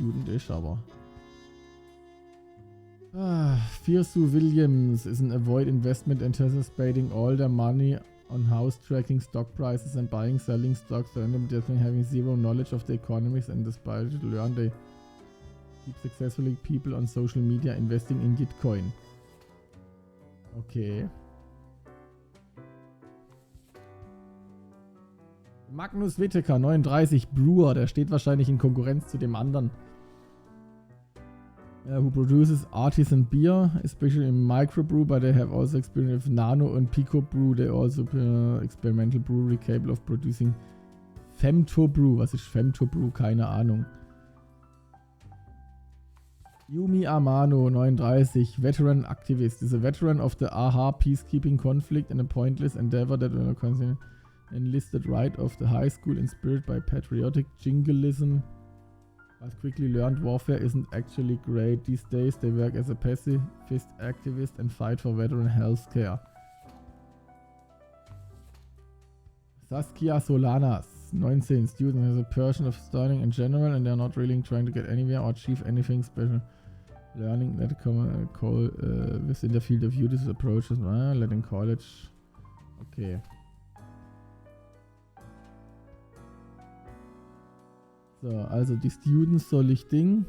student ist, aber... Fiersu Williams is an avoid investment anticipating all their money on house tracking stock prices and buying selling stocks random definitely having zero knowledge of the economics and despite to learn they keep successfully people on social media investing in Gitcoin. Okay. Magnus Whittaker, 39, Brewer, der steht wahrscheinlich in Konkurrenz zu dem anderen. Who produces artisan beer, especially in microbrew, but they have also experience with nano and pico brew. They also experimental brewery capable of producing femtobrew. Was ist femtobrew? Keine Ahnung. Yumi Amano, 39, veteran activist, is a veteran of the AHA peacekeeping conflict and a pointless endeavor that will consider enlisted right of the high school inspired by patriotic jingoism. But quickly learned warfare isn't actually great these days. They work as a pacifist activist and fight for veteran health care. Saskia Solanas, 19, student has a passion of studying in general and they're not really trying to get anywhere or achieve anything special. Learning that call within the field of view this approach is letting college. Okay. So, also die Students soll ich Ding.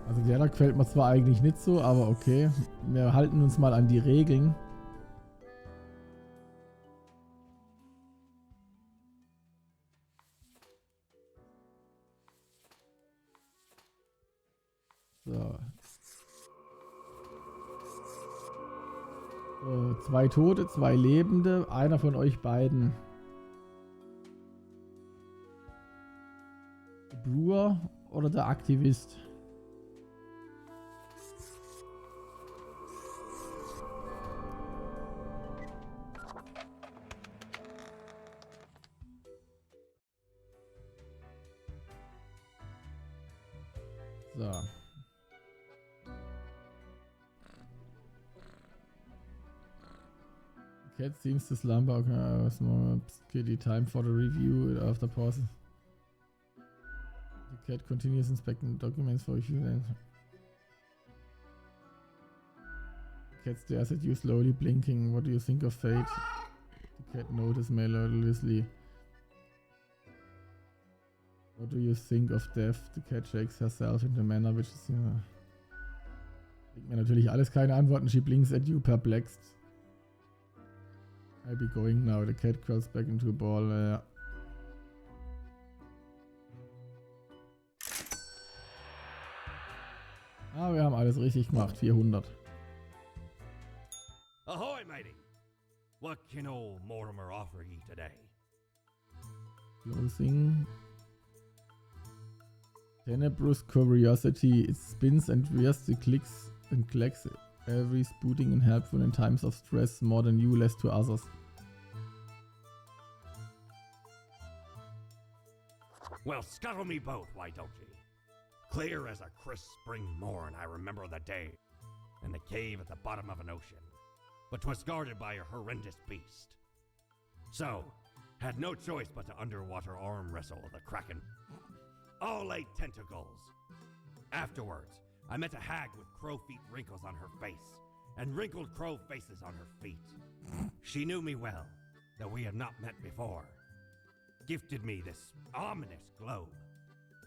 Also der da gefällt mir zwar eigentlich nicht so, aber okay. Wir halten uns mal an die Regeln. So. 2 Tote, 2 Lebende, einer von euch beiden. Der Brewer oder der Aktivist? So. Cat seems to slumber. Okay, the time for the review after pause. The cat continues inspecting documents for a few minutes. The cat stares at you slowly blinking. What do you think of fate? The cat notices melodiously. What do you think of death? The cat shakes herself in a manner which is... Gibt mir natürlich alles keine Antworten. She blinks at you perplexed. I'll be going now. The cat crawls back into a ball. Ah, wir haben alles richtig gemacht. 400. Ahoy, matey! What can old Mortimer offer ye today? Closing. Tenebrous curiosity. It spins and wears the clicks and clacks. Every spooting and helpful in times of stress, more than you, less to others. Well, scuttle me both, why don't ye? Clear as a crisp spring morn, I remember the day, in the cave at the bottom of an ocean, but 'twas guarded by a horrendous beast. So, had no choice but to underwater arm wrestle the kraken. All 8 tentacles. Afterwards, I met a hag with crow feet wrinkles on her face, and wrinkled crow faces on her feet. She knew me well, though we had not met before. Gifted me this ominous globe.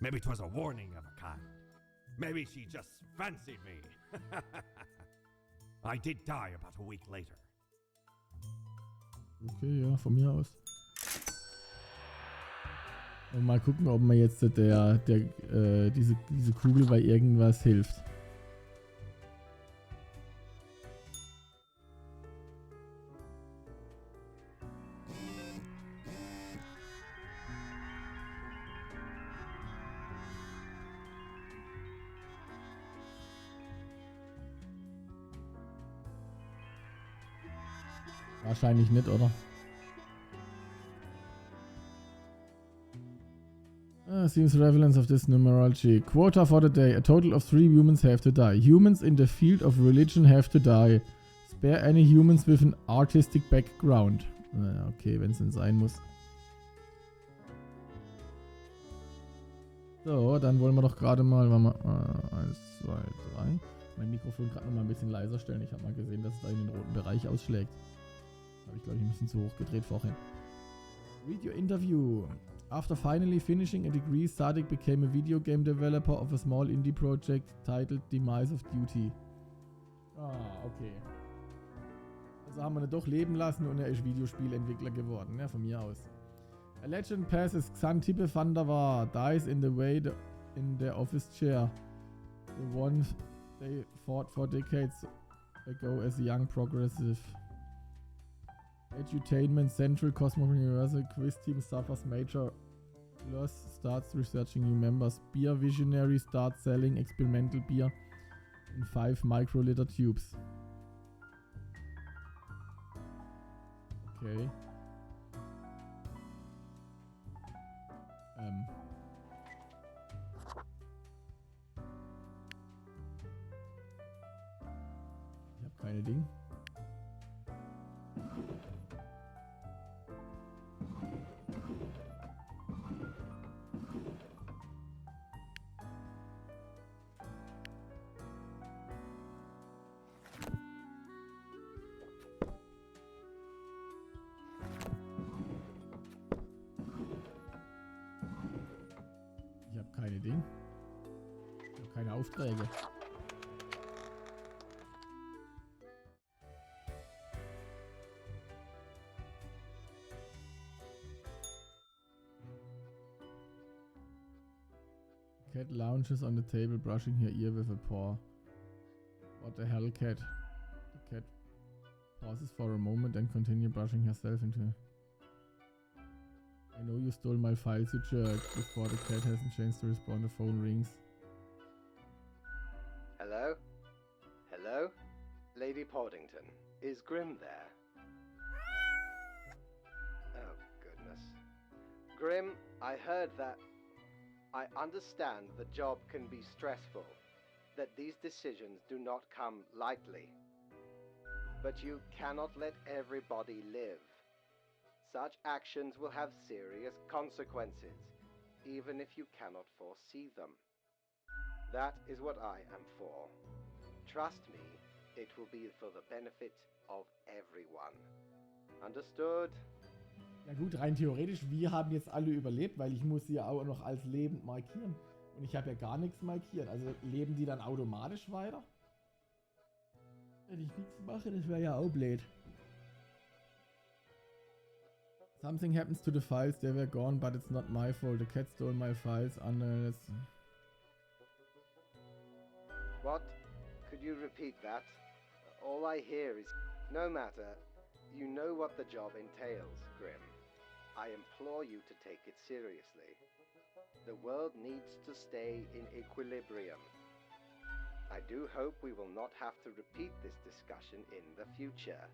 Maybe 'twas a warning of a kind. Maybe she just fancied me. I did die about a week later. Okay, ja, von mir aus. Und mal gucken, ob mir jetzt diese Kugel bei irgendwas hilft. Wahrscheinlich nicht, oder? Seems relevance of this numerology. Quota for the day. A total of 3 humans have to die. Humans in the field of religion have to die. Spare any humans with an artistic background. Okay, wenn es denn sein muss. So, dann wollen wir doch gerade mal, 1, 2, 3. Mein Mikrofon gerade noch mal ein bisschen leiser stellen. Ich habe mal gesehen, dass es da in den roten Bereich ausschlägt. Habe ich, glaube ich, ein bisschen zu hoch gedreht vorhin. Read your interview. After finally finishing a degree, Sadiq became a video game developer of a small indie project titled Demise of Duty. Okay. Also haben wir ihn doch leben lassen und er ist Videospielentwickler geworden, ja, von mir aus. A legend passes Xantippe van der Waar, dies in the way in their office chair. The one they fought for decades ago as a young progressive. Edutainment Central Cosmo Universal Quiz Team suffers major loss, starts researching new members. Beer Visionary starts selling experimental beer in 5 microliter tubes. Okay. Ich habe keine Ding. Keine Ding. Ich habe keine Aufträge. Cat lounges on the table, brushing her ear with a paw. What the hell, cat? The cat pauses for a moment and continues brushing herself into... I know you stole my files, you jerk. Before the cat has a chance to respond, the phone rings. Hello? Hello? Lady Poddington, is Grim there? Oh, goodness. Grim, I heard that... I understand the job can be stressful, that these decisions do not come lightly. But you cannot let everybody live. Such actions will have serious consequences, even if you cannot foresee them. That is what I am for. Trust me, it will be for the benefit of everyone. Understood? Ja gut, rein theoretisch, wir haben jetzt alle überlebt, weil ich muss sie ja auch noch als lebend markieren. Und ich habe ja gar nichts markiert. Also leben die dann automatisch weiter? Wenn ich nichts mache, das wäre ja auch blöd. Something happens to the files, they were gone, but it's not my fault. The cat stole my files under... What? Could you repeat that? All I hear is... No matter. You know what the job entails, Grim. I implore you to take it seriously. The world needs to stay in equilibrium. I do hope we will not have to repeat this discussion in the future.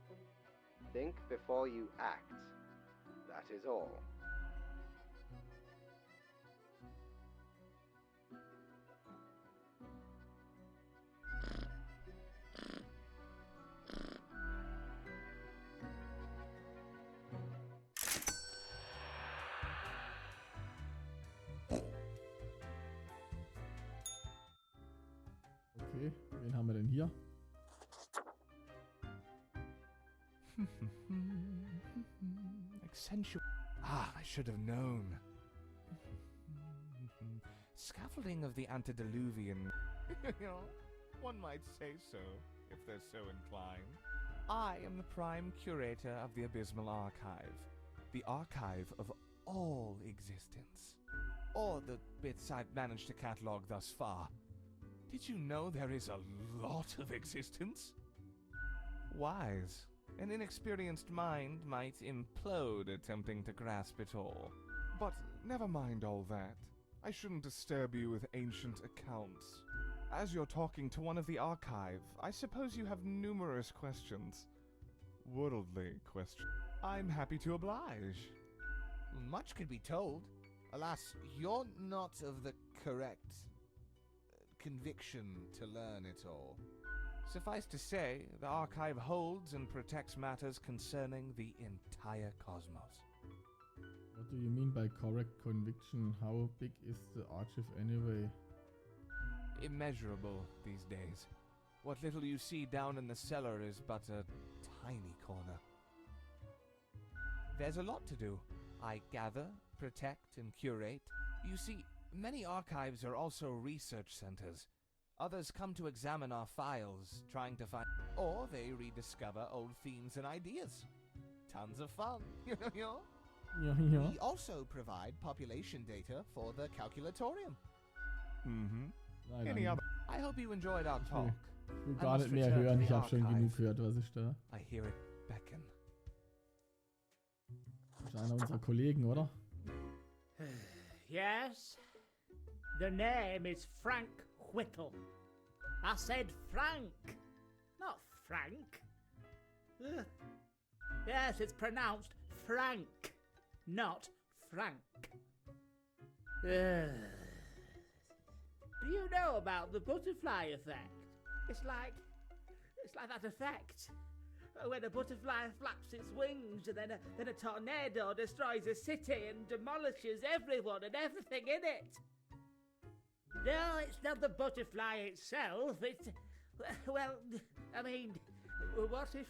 Think before you act. That is all. Okay, wen haben wir denn hier? Accentuate. Ah, I should have known. Scaffolding of the antediluvian. One might say so, if they're so inclined. I am the prime curator of the Abysmal Archive. The archive of all existence. Or the bits I've managed to catalogue thus far. Did you know there is a lot of existence? Wise. An inexperienced mind might implode attempting to grasp it all. But never mind all that. I shouldn't disturb you with ancient accounts. As you're talking to one of the archive, I suppose you have numerous questions. Worldly questions. I'm happy to oblige. Much could be told. Alas, you're not of the correct conviction to learn it all. Suffice to say, the archive holds and protects matters concerning the entire cosmos. What do you mean by correct conviction? How big is the archive anyway? Immeasurable these days. What little you see down in the cellar is but a tiny corner. There's a lot to do. I gather, protect, and curate. You see, many archives are also research centers. Others come to examine our files, trying to find... Or they rediscover old themes and ideas. Tons of fun. Yeah. We also provide population data for the calculatorium. Mm-hmm. Nein, Any nein. other... I hope you enjoyed our talk. Ich will gar nicht mehr hören. Ich habe schon genug gehört, was ich da... I hear it beckon. Das ist einer unserer Kollegen, oder? Yes? The name is Frank Whittle. I said Frank, not Frank. Ugh. Yes, it's pronounced Frank, not Frank. Ugh. Do you know about the butterfly effect? It's like that effect when a butterfly flaps its wings and then a tornado destroys a city and demolishes everyone and everything in it. No, it's not the butterfly itself. It's, well, I mean, what if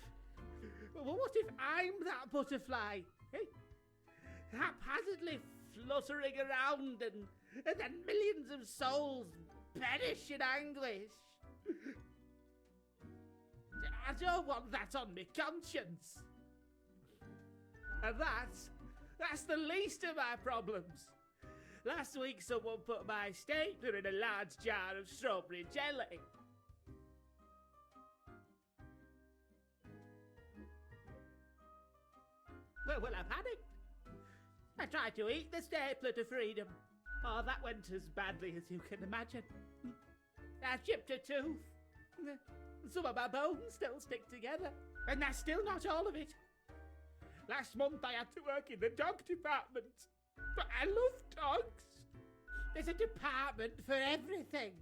I'm that butterfly? Eh? Haphazardly fluttering around and then millions of souls perish in anguish. I don't want that on my conscience. And that's the least of my problems. Last week someone put my stapler in a large jar of strawberry jelly. Well, I panicked. I tried to eat the stapler to freedom. Oh, that went as badly as you can imagine. I chipped a tooth. Some of my bones still stick together. And that's still not all of it. Last month I had to work in the dog department. But I love dogs. There's a department for everything.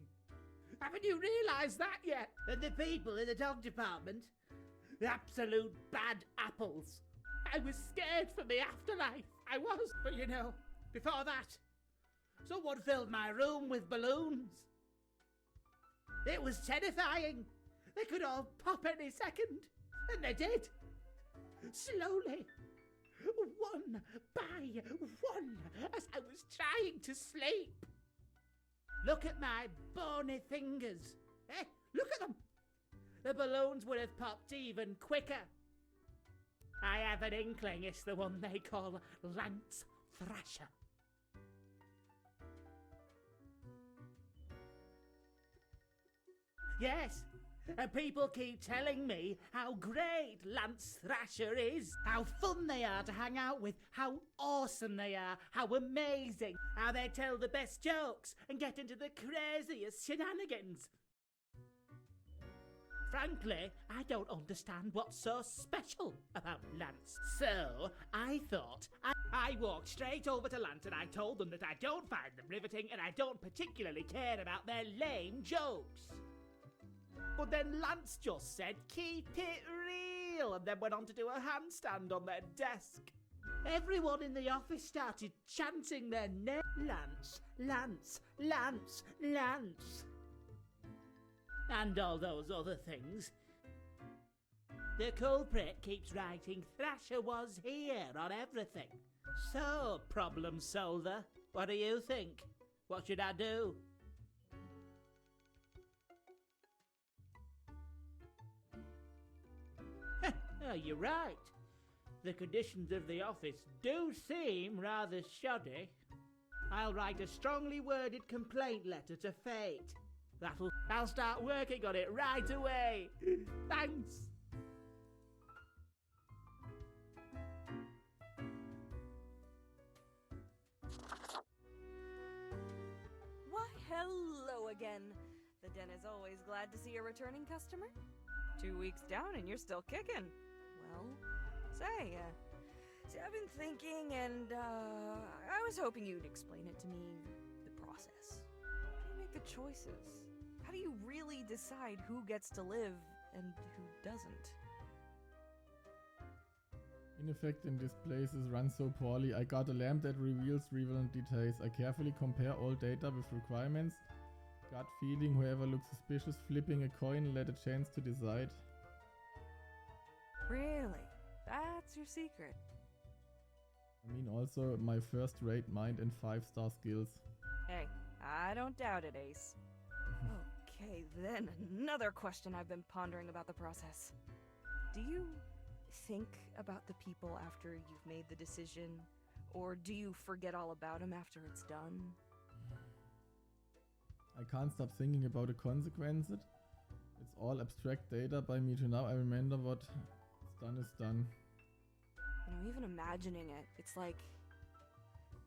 Haven't you realised that yet? And the people in the dog department, absolute bad apples. I was scared for the afterlife. I was. But you know, before that, someone filled my room with balloons. It was terrifying. They could all pop any second. And they did. Slowly. One by one, as I was trying to sleep. Look at my bony fingers. Eh? Look at them. The balloons would have popped even quicker. I have an inkling it's the one they call Lance Thrasher. Yes, and people keep telling me how great Lance Thrasher is, how fun they are to hang out with, how awesome they are, how amazing, how they tell the best jokes and get into the craziest shenanigans. Frankly, I don't understand what's so special about Lance. So, I thought I walked straight over to Lance and I told them that I don't find them riveting and I don't particularly care about their lame jokes. But then Lance just said, keep it real, and then went on to do a handstand on their desk. Everyone in the office started chanting their name. Lance, Lance, Lance, Lance. And all those other things. The culprit keeps writing Thrasher was here on everything. So, problem solver, what do you think? What should I do? Oh, you're right. The conditions of the office do seem rather shoddy. I'll write a strongly worded complaint letter to fate. I'll start working on it right away. Thanks. Why, hello again. The Den is always glad to see a returning customer. 2 weeks down and you're still kicking. Well, say, I've been thinking and, I was hoping you'd explain it to me, the process. How do you make the choices? How do you really decide who gets to live and who doesn't? In effect, in this place is run so poorly. I got a lamp that reveals relevant details. I carefully compare all data with requirements. Gut feeling, whoever looks suspicious, flipping a coin, let a chance to decide. Really? That's your secret? I mean, also my first-rate mind and 5-star skills. Hey, I don't doubt it, Ace. Okay, then another question I've been pondering about the process. Do you think about the people after you've made the decision? Or do you forget all about them after it's done? I can't stop thinking about the consequences. It's all abstract data by me to now. I remember what is done is done. You know, even imagining it, it's like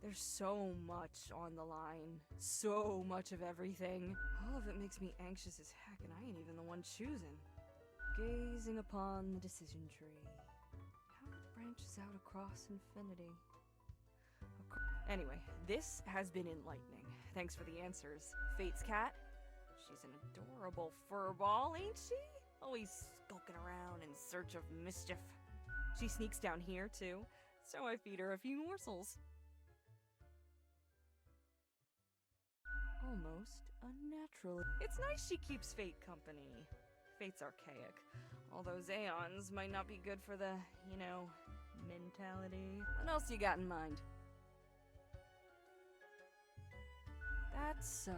there's so much on the line. So much of everything. All of it makes me anxious as heck, and I ain't even the one choosing. Gazing upon the decision tree. How it branches out across infinity. Anyway, this has been enlightening. Thanks for the answers. Fate's cat? She's an adorable furball, ain't she? Always skulking around in search of mischief. She sneaks down here, too, so I feed her a few morsels. Almost unnaturally. It's nice she keeps Fate company. Fate's archaic. All those aeons might not be good for the, you know, mentality. What else you got in mind? That's so.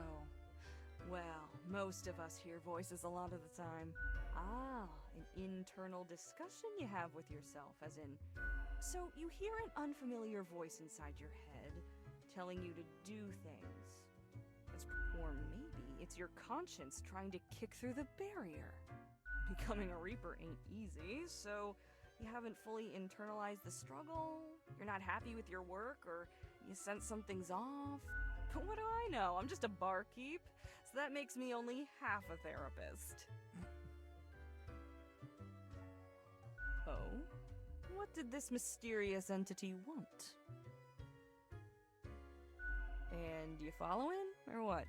Well, most of us hear voices a lot of the time. Ah, an internal discussion you have with yourself, as in... So you hear an unfamiliar voice inside your head telling you to do things. Or maybe it's your conscience trying to kick through the barrier. Becoming a Reaper ain't easy, so you haven't fully internalized the struggle, you're not happy with your work, or you sense something's off. But what do I know? I'm just a barkeep, so that makes me only half a therapist. Oh? What did this mysterious entity want? And you following, or what?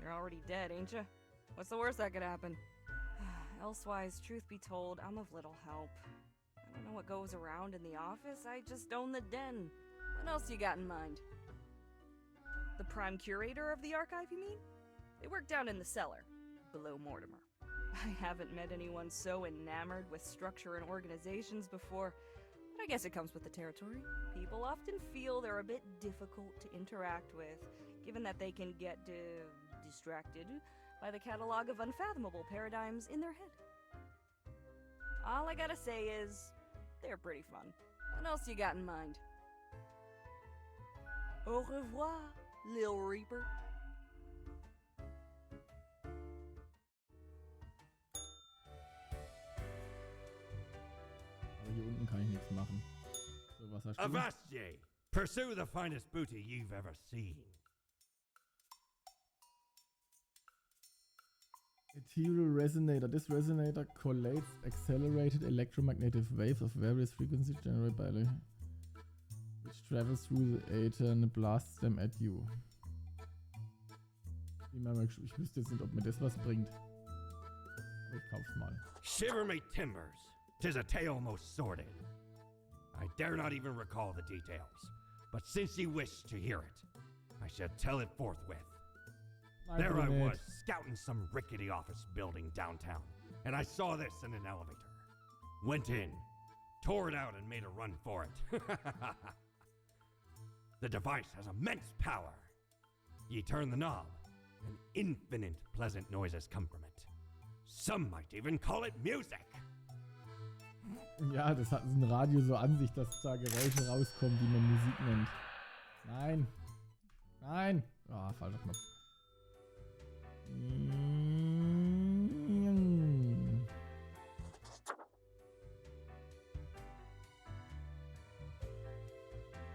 You're already dead, ain't ya? What's the worst that could happen? Elsewise, truth be told, I'm of little help. I don't know what goes around in the office, I just own the den. What else you got in mind? The prime curator of the archive, you mean? They work down in the cellar, below Mortimer. I haven't met anyone so enamored with structure and organizations before, but I guess it comes with the territory. People often feel they're a bit difficult to interact with, given that they can get distracted by the catalog of unfathomable paradigms in their head. All I gotta say is, they're pretty fun. What else you got in mind? Au revoir, Lil Reaper. Aber hier unten kann ich nichts machen. So, was hast du? Avast ye! Pursue the finest booty you've ever seen. Ethereal resonator. This resonator collates accelerated electromagnetic waves of various frequencies generated by which travels through the ether and blasts them at you. Ich wüsste jetzt nicht, ob mir das was bringt. Aber ich kauf's mal. Shiver me timbers! 'Tis a tale most sordid. I dare not even recall the details, but since ye wish to hear it, I shall tell it forthwith. There I was, scouting some rickety office building downtown, and I saw this in an elevator. Went in, tore it out, and made a run for it. The device has immense power. Ye turn the knob, and infinite pleasant noises come from it. Some might even call it music. Ja, das hat ein Radio so an sich, dass da Geräusche rauskommen, die man Musik nennt. Nein. Nein. Ah, falscher Knopf.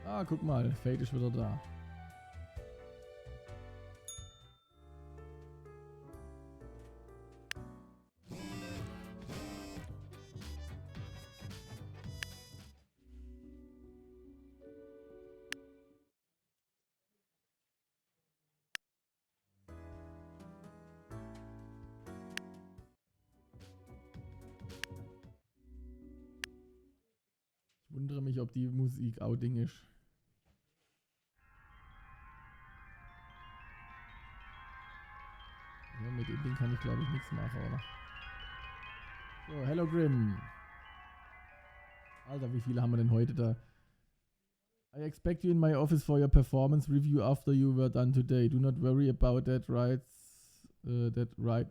Ah, guck mal, Fate ist wieder da. wundere mich, ob die Musik auch Ding ist. Ja, mit dem Ding kann ich glaube ich nichts machen, oder? So, hello Grim. Alter, wie viele haben wir denn heute da? I expect you in my office for your performance review after you were done today. Do not worry about that right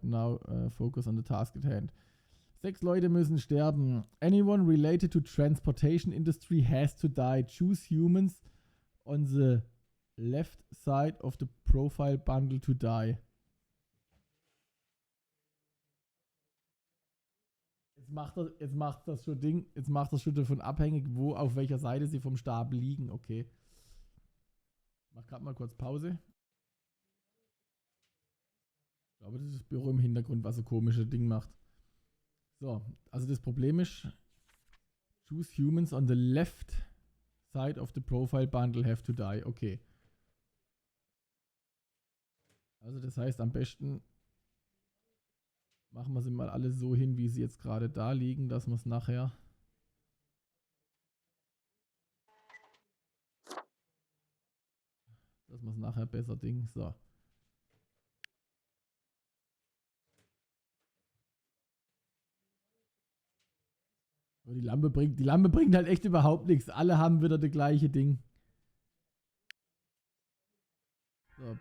now. Focus on the task at hand. 6 Leute müssen sterben. Anyone related to transportation industry has to die. Choose humans on the left side of the profile bundle to die. Jetzt macht das schon davon abhängig, wo, auf welcher Seite sie vom Stapel liegen. Okay. Ich mach gerade mal kurz Pause. Ich glaube, das ist das Büro im Hintergrund, was so komische Ding macht. So, also das Problem ist, choose humans on the left side of the profile bundle have to die. Okay. Also das heißt, am besten machen wir sie mal alle so hin, wie sie jetzt gerade da liegen, dass wir es nachher besser Ding. So. Aber die Lampe bringt halt echt überhaupt nichts. Alle haben wieder das gleiche Ding. So.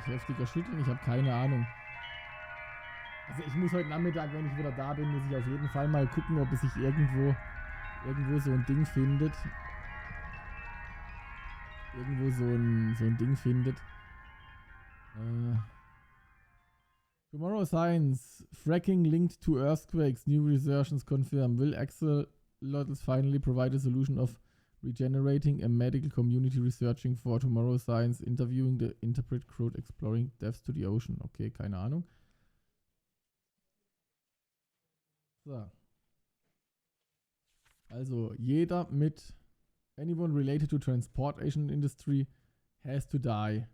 Heftiger Schütteln, ich habe keine Ahnung. Also ich muss heute Nachmittag, wenn ich wieder da bin, muss ich auf jeden Fall mal gucken, ob es sich irgendwo so ein Ding findet. Irgendwo so ein Ding findet. Tomorrow Science. Fracking linked to earthquakes. New research confirmed. Will axolotls finally provide a solution of regenerating a medical community researching for tomorrow science, interviewing the interpret crowd, exploring depths to the ocean. Okay, keine Ahnung. So. Also, jeder mit anyone related to transportation industry has to die.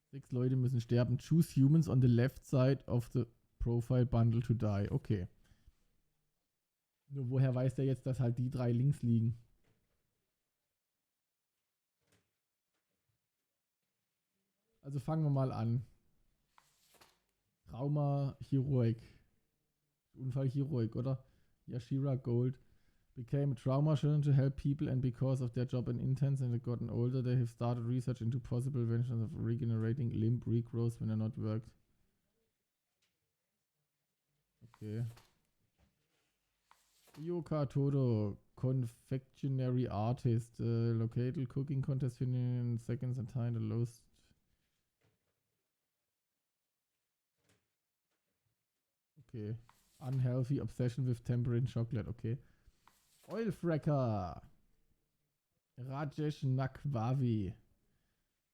Sechs Leute müssen sterben. Choose humans on the left side of the profile bundle to die. Okay. Nur woher weiß der jetzt, dass halt die 3 links liegen? Also fangen wir mal an. Trauma-Chirurg. Unfallchirurg, oder? Yashira Gold. Became a trauma surgeon to help people, and because of their job and intense and have gotten older, they have started research into possible versions of regenerating limb regrowth when they're not worked. Okay. Yoka Todo, confectionery artist, local cooking contest in seconds and time the lowest. Okay. Unhealthy obsession with tempering chocolate, okay. Oil Fracker. Rajesh Nakwavi.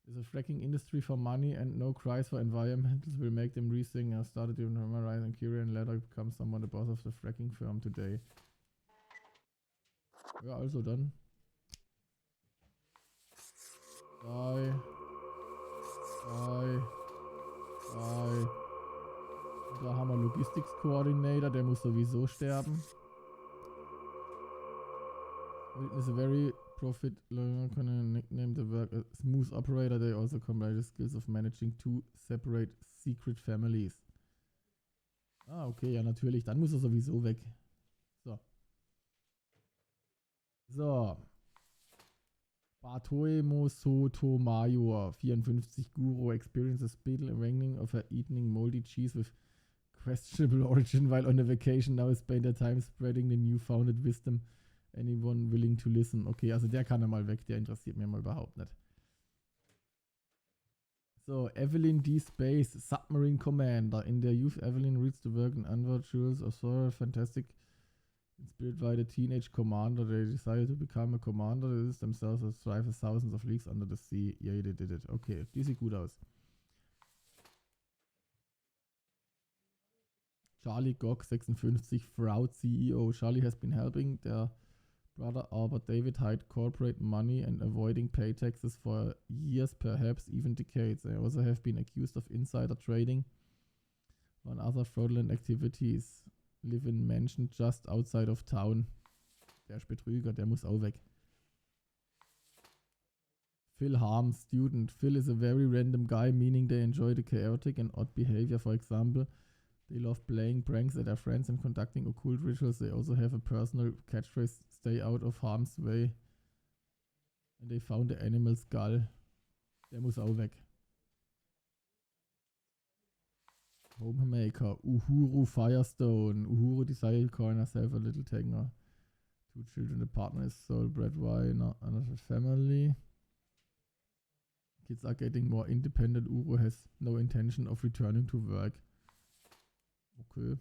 Is a fracking industry for money and no cries for environmentals will make them rethink. I started to memorize and Curie and later become someone the boss of the fracking firm today. Ja, also dann. 3. Da haben wir Logistics Coordinator, der muss sowieso sterben. Witness a very profit nickname the work a smooth operator. They also combine the skills of managing 2 separate secret families. Ah, okay, ja natürlich. Dann muss er sowieso weg. So. Bartoemo Sotomayor, 54, Guru, experiences spittle awakening of her eating moldy cheese with questionable origin while on a vacation. Now spend their time spreading the newfounded wisdom. Anyone willing to listen? Okay, also der kann ja mal weg, der interessiert mir mal überhaupt nicht. So, Evelyn D. Space, Submarine Commander. In their youth, Evelyn reads the work and unward jewels of Sora, fantastic, inspired by the teenage commander. They decided to become a commander. They is themselves as thrive as thousands of leagues under the sea. Yeah, they did it. Okay, die sieht gut aus. Charlie Gogg, 56, Fraud CEO. Charlie has been helping their brother Albert David hide corporate money and avoiding pay taxes for years, perhaps even decades. They also have been accused of insider trading on other fraudulent activities. Live in mansion just outside of town. Der ist Betrüger, der muss auch weg. Phil Harms, student. Phil is a very random guy, meaning they enjoy the chaotic and odd behavior. For example, they love playing pranks at their friends and conducting occult rituals. They also have a personal catchphrase, stay out of harm's way. And they found the animal skull. Der muss auch weg. Homemaker, Uhuru Firestone. Uhuru decided to coin herself a little tanger. 2 children, a partner is sole breadwinner, another family. Kids are getting more independent. Uhuru has no intention of returning to work. Okay.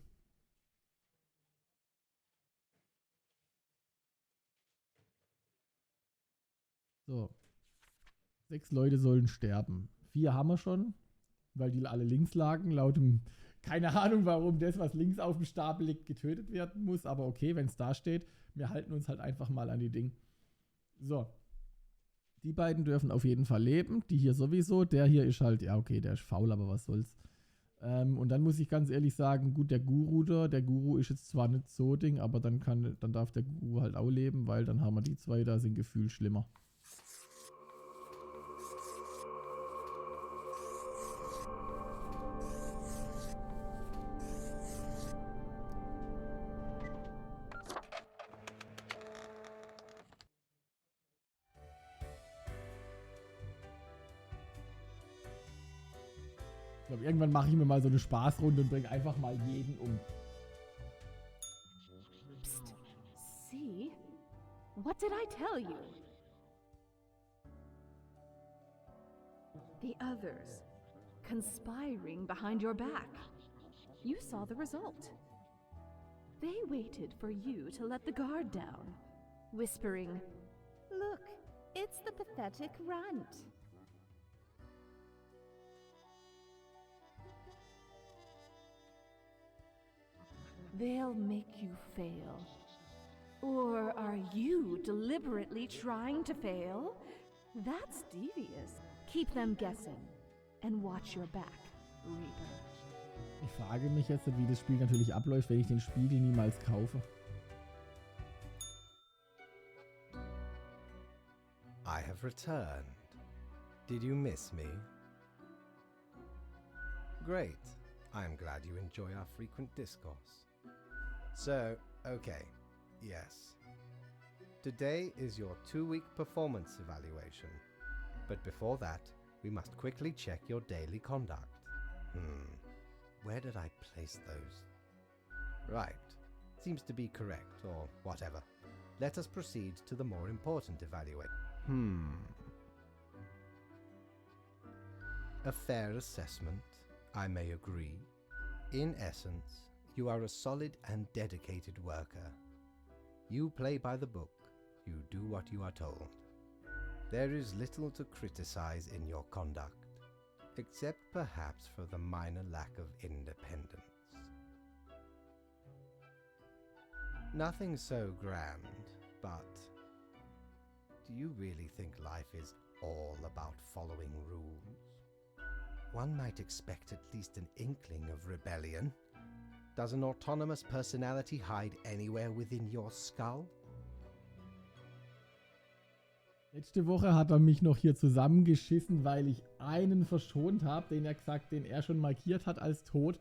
So. 6 Leute sollen sterben. 4 haben wir schon, weil die alle links lagen. Laut dem, keine Ahnung, warum das, was links auf dem Stapel liegt, getötet werden muss. Aber okay, wenn es da steht, wir halten uns halt einfach mal an die Dinge. So. Die beiden dürfen auf jeden Fall leben. Die hier sowieso. Der hier ist halt, ja okay, der ist faul, aber was soll's. Und dann muss ich ganz ehrlich sagen, gut, der Guru ist jetzt zwar nicht so Ding, aber dann darf der Guru halt auch leben, weil dann haben wir die 2, da sind gefühlt schlimmer. Ich glaube, irgendwann mache ich mir mal so eine Spaßrunde und bringe einfach mal jeden um. Psst. See? What did I tell you? The others conspiring behind your back. You saw the result. They waited for you to let the guard down, whispering, "Look, it's the pathetic runt." They'll make you fail. Or are you deliberately trying to fail? That's devious. Keep them guessing. And watch your back, Reaper. Ich frage mich jetzt, wie das Spiel natürlich abläuft, wenn ich den Spiegel niemals kaufe. I have returned. Did you miss me? Great. I am glad you enjoy our frequent discourse. So, okay, yes. Today is your 2-week performance evaluation. But before that, we must quickly check your daily conduct. Where did I place those? Right. Seems to be correct, or whatever. Let us proceed to the more important evaluation. A fair assessment, I may agree. In essence, you are a solid and dedicated worker. You play by the book. You do what you are told. There is little to criticize in your conduct, except perhaps for the minor lack of independence. Nothing so grand, but do you really think life is all about following rules? One might expect at least an inkling of rebellion. Does an autonomous personality hide anywhere within your skull? Letzte Woche hat er mich noch hier zusammengeschissen, weil ich einen verschont habe, den er schon markiert hat als tot.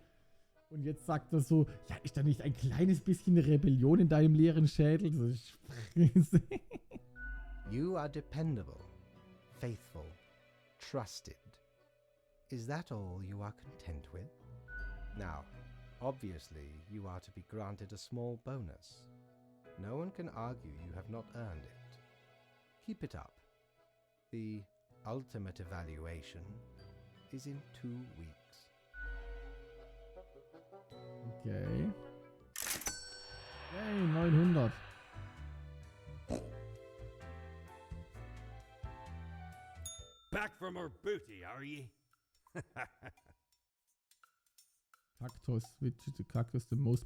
Und jetzt sagt er so, ja, ist da nicht ein kleines bisschen Rebellion in deinem leeren Schädel? So, You are dependable, faithful, trusted. Is that all you are content with? Now, obviously, you are to be granted a small bonus. No one can argue you have not earned it. Keep it up. The ultimate evaluation is in 2 weeks. Okay. Yay, 900. Back from her booty, are ye? Cactus, which is the cactus the most